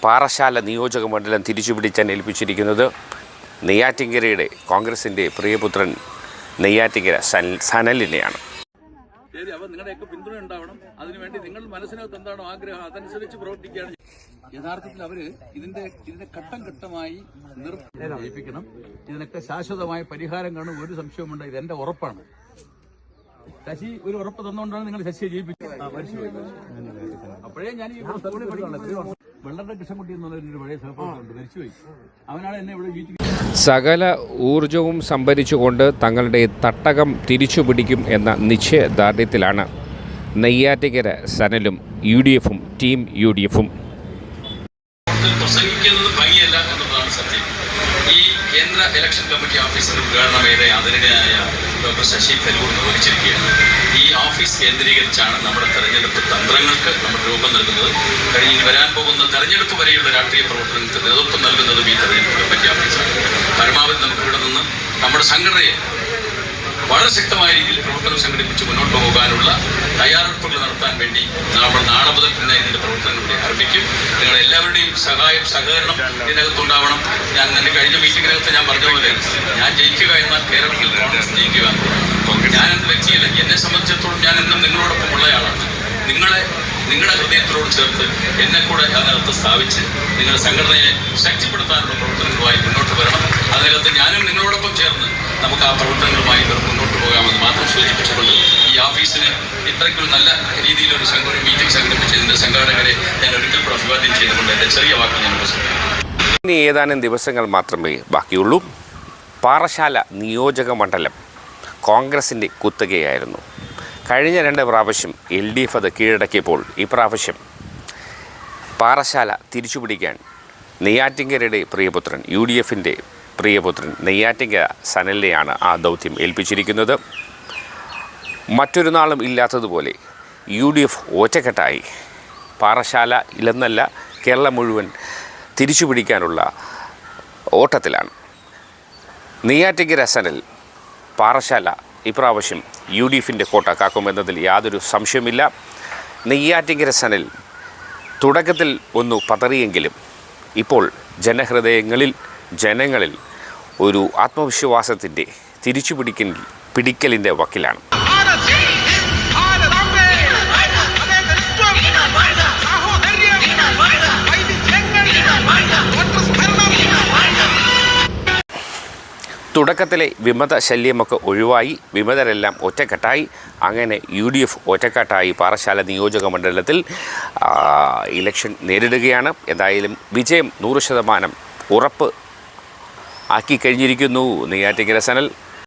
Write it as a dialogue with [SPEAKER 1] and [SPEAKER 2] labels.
[SPEAKER 1] പാറശാല നിയോജക മണ്ഡലം തിരിച്ചുപിടിച്ചാൻ ഏൽപ്പിച്ചിരിക്കുന്നത് നെയ്യാറ്റിൻകരയുടെ കോൺഗ്രസിൻ്റെ പ്രിയപുത്രൻ നെയ്യാറ്റിൻകര സനലിനെയാണ്.
[SPEAKER 2] ശരി, അപ്പോൾ നിങ്ങളുടെയൊക്കെ പിന്തുണ ഉണ്ടാവണം. അതിനുവേണ്ടി നിങ്ങൾ മനസ്സിനകത്ത് എന്താണോ ആഗ്രഹം അതനുസരിച്ച് പ്രവർത്തിക്കുകയാണ്. യഥാർത്ഥത്തിൽ അവര് ഇതിന്റെ ഘട്ടം ഘട്ടമായി നിർത്തിപ്പിക്കണം. ഇതിനൊക്കെ ശാശ്വതമായ പരിഹാരം കാണും, ഒരു സംശയവുമുണ്ട്. ഇത് എന്റെ ഉറപ്പാണ്. ശശി ഒരു ഉറപ്പ് തന്നുകൊണ്ടാണ് നിങ്ങൾ ശശിയെ ജയിപ്പിച്ചത്. അപ്പോഴേ ഞാൻ ഈ വെള്ളന്റെ കൃഷ്ണൻകുട്ടി എന്നുള്ളൊരു പഴയ സഹപ്രവർത്തകനുണ്ട്, മരിച്ചുപോയി. അവനാണ് എന്നെ ഇവിടെ ജീവിക്കുന്നത്.
[SPEAKER 1] സകല ഊർജവും സംഭരിച്ചുകൊണ്ട് തങ്ങളുടെ തട്ടകം തിരിച്ചുപിടിക്കും എന്ന നിശ്ചയദാർഢ്യത്തിലാണ് നെയ്യാറ്റിൻകര സനലും UDFും ടീം UDFും.
[SPEAKER 2] പ്രസംഗിക്കുന്നത് ഭംഗിയല്ല എന്നുള്ളതാണ് സത്യം. ഈ കേന്ദ്ര ഇലക്ഷൻ കമ്മിറ്റി ഓഫീസിന്റെ ഉദ്ഘാടനം ആദരണീയനായ ഡോക്ടർ ശശി തരൂർ നിർവഹിച്ചിരിക്കുകയാണ്. ഈ ഓഫീസ് കേന്ദ്രീകരിച്ചാണ് നമ്മുടെ തെരഞ്ഞെടുപ്പ് തന്ത്രങ്ങൾക്ക് നമ്മൾ രൂപം നൽകുന്നത്. കഴിഞ്ഞ് വരാൻ പോകുന്ന തെരഞ്ഞെടുപ്പ് വരെയുള്ള രാഷ്ട്രീയ പ്രവർത്തനങ്ങൾക്ക് നേതൃത്വം നൽകുന്നതും ഈ തെരഞ്ഞെടുപ്പ് കമ്മിറ്റി ഓഫീസാണ്. പരമാവധി നമുക്ക് ഇവിടെ നിന്ന് നമ്മുടെ സംഘടനയെ വളരെ ശക്തമായ രീതിയിൽ പ്രവർത്തനം സംഘടിപ്പിച്ച് മുന്നോട്ട് പോകാനുള്ള തയ്യാറെടുപ്പുകൾ നടത്താൻ വേണ്ടി നമ്മൾ നാളെ മുതൽ തന്നെ ഇതിന്റെ പ്രവർത്തനങ്ങൾ ആരംഭിക്കും. നിങ്ങളുടെ എല്ലാവരുടെയും സഹകരണം ഇതിനകത്തുണ്ടാവണം. ഞാൻ എൻ്റെ കഴിഞ്ഞ മീറ്റിങ്ങിനകത്ത് ഞാൻ പറഞ്ഞ പോലെ ഞാൻ ജയിക്കുക എന്നാൽ കേരളത്തിൽ കോൺഗ്രസ് ജയിക്കുക. ഞാൻ എന്ത് വ്യക്തിയല്ല, എന്നെ സംബന്ധിച്ചിടത്തോളം ഞാൻ എന്നും നിങ്ങളോടൊപ്പം ഉള്ളയാളാണ്. നിങ്ങളുടെ ഹൃദയത്തിനോട് ചേർത്ത് എന്നെ കൂടെ അതിനകത്ത് സ്ഥാപിച്ച് നിങ്ങളുടെ സംഘടനയെ ശക്തിപ്പെടുത്താനുള്ള പ്രവർത്തനങ്ങളുമായി മുന്നോട്ട് വരണം. അതിനകത്ത് ഞാനും നിങ്ങളോടൊപ്പം ചേർന്ന് നമുക്ക് ആ പ്രവർത്തനങ്ങളുമായി മുന്നോട്ട് പോകാമെന്ന് മാത്രം സൂചിപ്പിച്ചുകൊണ്ട് ഈ ഓഫീസിന് ഇത്രയ്ക്കൊരു നല്ല രീതിയിലൊരു മീറ്റിംഗ് സംഘടിപ്പിച്ചതിൻ്റെ സംഘാടകരെ ഞാൻ ഒരിക്കൽ കൂടെ അഭിവാദ്യം ചെയ്തുകൊണ്ട് എൻ്റെ ചെറിയ വാക്ക് ഞാൻ ഉപസംഹരിക്കുന്നു.
[SPEAKER 1] ഇനി ഏതാനും ദിവസങ്ങൾ മാത്രമേ ബാക്കിയുള്ളൂ. പാറശാല നിയോജക മണ്ഡലം കോൺഗ്രസിൻ്റെ കുത്തകയായിരുന്നു. കഴിഞ്ഞ 2 പ്രാവശ്യം LDF അത് കീഴടക്കിയപ്പോൾ ഈ പ്രാവശ്യം പാറശാല തിരിച്ചുപിടിക്കാൻ നെയ്യാറ്റിൻകരയുടെ പ്രിയപുത്രൻ UDFിൻ്റെ പ്രിയപുത്രൻ നെയ്യാറ്റിൻകര സനലിനെയാണ് ആ ദൗത്യം ഏൽപ്പിച്ചിരിക്കുന്നത്. മറ്റൊരു നാളും ഇല്ലാത്തതുപോലെ UDF ഒറ്റക്കെട്ടായി പാറശാല ഇല്ലെന്നല്ല കേരളം മുഴുവൻ തിരിച്ചുപിടിക്കാനുള്ള ഓട്ടത്തിലാണ്. നെയ്യാറ്റിൻകര സനൽ പാറശാല ഇപ്രാവശ്യം UDFിൻ്റെ കോട്ട കാക്കുമെന്നതിൽ യാതൊരു സംശയമില്ല. നെയ്യാറ്റിൻകര സനൽ തുടക്കത്തിൽ ഒന്ന് പതറിയെങ്കിലും ഇപ്പോൾ ജനങ്ങളിൽ ഒരു ആത്മവിശ്വാസത്തിൻ്റെ പിടിക്കലിൻ്റെ വക്കിലാണ്. തുടക്കത്തിലെ വിമത ശല്യമൊക്കെ ഒഴിവായി വിമതരെല്ലാം ഒറ്റക്കെട്ടായി. അങ്ങനെ UDF ഒറ്റക്കെട്ടായി പാറശാല നിയോജക മണ്ഡലത്തിൽ ഇലക്ഷൻ നേരിടുകയാണ്. എന്തായാലും വിജയം 100% ഉറപ്പ് ആക്കി കഴിഞ്ഞിരിക്കുന്നു നെയ്യാറ്റിൻകര സനൽ.